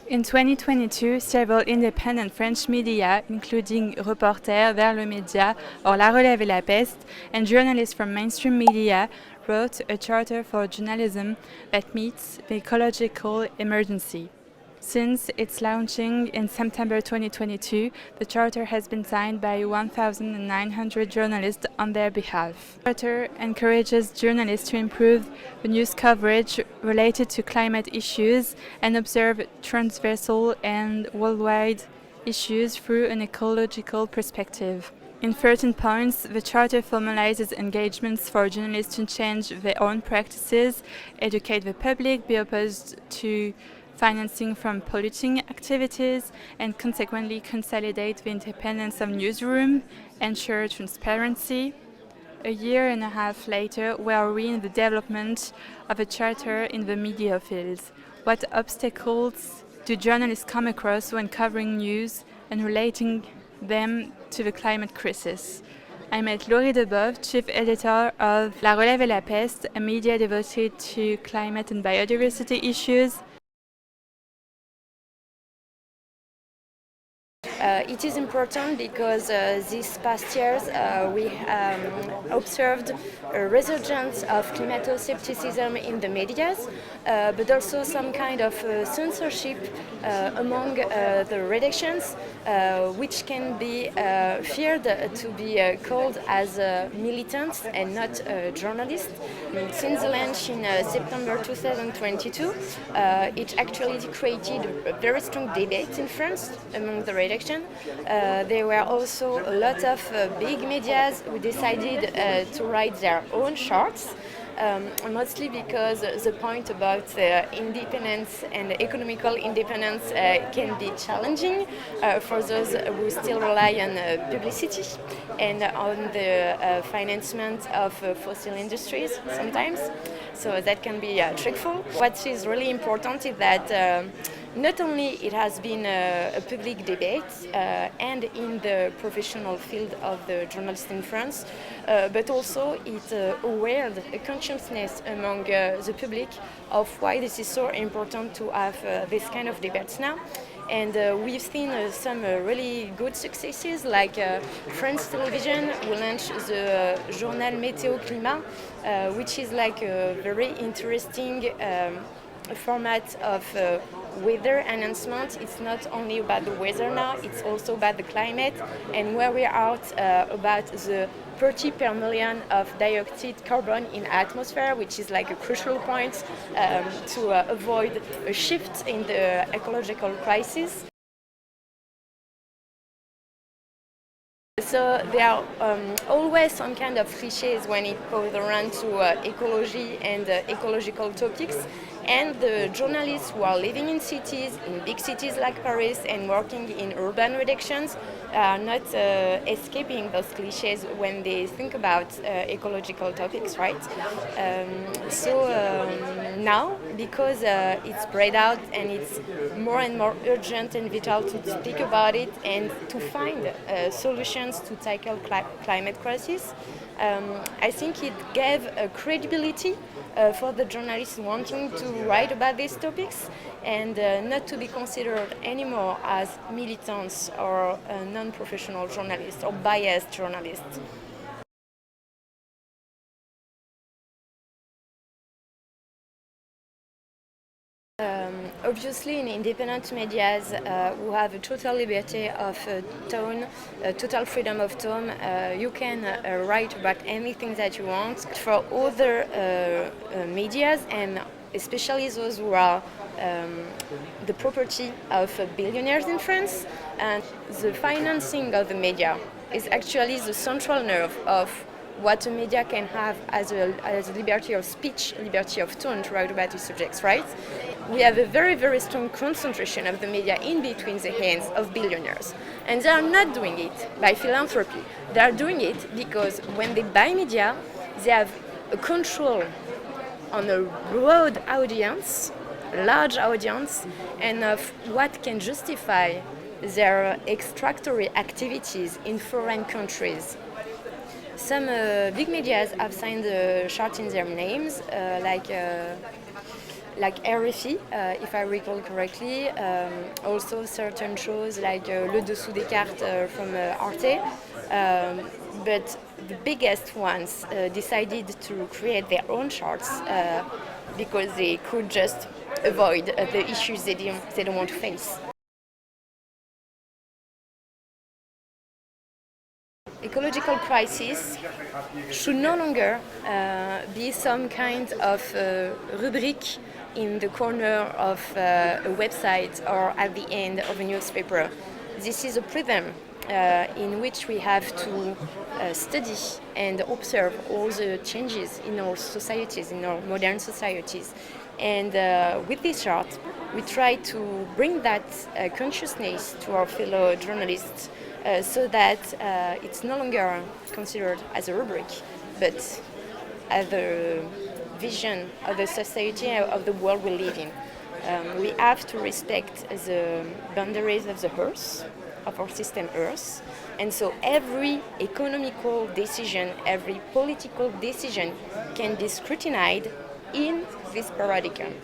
In 2022, several independent French media, including Reporter, Vers le Média, or La Relève et la Peste, and journalists from mainstream media, wrote a charter for journalism that meets the ecological emergency. Since its launching in September 2022, the Charter has been signed by 1,900 journalists on their behalf. The Charter encourages journalists to improve the news coverage related to climate issues and observe transversal and worldwide issues through an ecological perspective. In 13 points, the Charter formalizes engagements for journalists to change their own practices, educate the public, be opposed to financing from polluting activities, and consequently consolidate the independence of newsroom, ensure transparency. A year and a half later, where are we in the development of a charter in the media field? What obstacles do journalists come across when covering news and relating them to the climate crisis? I met Laurie Debove, chief editor of La Relève et la Peste, a media devoted to climate and biodiversity issues. It is important because these past years we observed a resurgence of climato-scepticism in the media, but also some kind of censorship among the redactions, which can be feared to be called as militants and not journalists. Since the launch in September 2022, it actually created a very strong debate in France among the redaction. There were also a lot of big medias who decided to write their own charts, mostly because the point about independence and economical independence can be challenging for those who still rely on publicity and on the financement of fossil industries sometimes. So that can be trickful. What is really important is that not only it has been a public debate and in the professional field of the journalists in France, but also it awarened a consciousness among the public of why this is so important to have this kind of debates now. And we've seen some really good successes, like France Television will launch the journal Météo Climat, which is like a very interesting format of weather announcement. It's not only about the weather now, it's also about the climate and where we are out about the 30 per million of dioxide carbon in atmosphere, which is like a crucial point to avoid a shift in the ecological crisis. So there are always some kind of cliches when it goes around to ecology and ecological topics, and the journalists who are living in cities, in big cities like Paris, and working in urban redactions are not escaping those cliches when they think about ecological topics, right? Now, because it's spread out and it's more and more urgent and vital to speak about it and to find solutions to tackle climate crisis, I think it gave a credibility for the journalists wanting to write about these topics and not to be considered anymore as militants or non-professional journalists or biased journalists. Obviously, in independent medias, who have a total liberty of tone, total freedom of tone, you can write about anything that you want. For other medias, and especially those who are the property of billionaires in France, and the financing of the media is actually the central nerve of what a media can have as a liberty of speech, liberty of tone to write about these subjects, right? We have a very, very strong concentration of the media in between the hands of billionaires. And they are not doing it by philanthropy. They are doing it because when they buy media, they have a control on a broad audience, large audience, and of what can justify their extractory activities in foreign countries. Some big medias have signed the Charte in their names, like like RFI, if I recall correctly, also certain shows like Le Dessous des Cartes from Arte, but the biggest ones decided to create their own charts because they could just avoid the issues they don't want to face. Ecological crisis should no longer be some kind of rubric in the corner of a website or at the end of a newspaper. This is a prism in which we have to study and observe all the changes in our societies, in our modern societies. And with this chart, we try to bring that consciousness to our fellow journalists so that it's no longer considered as a rubric, but as a vision of the society, of the world we live in. We have to respect the boundaries of the Earth, of our system Earth, and so every economical decision, every political decision can be scrutinized in this paradigm.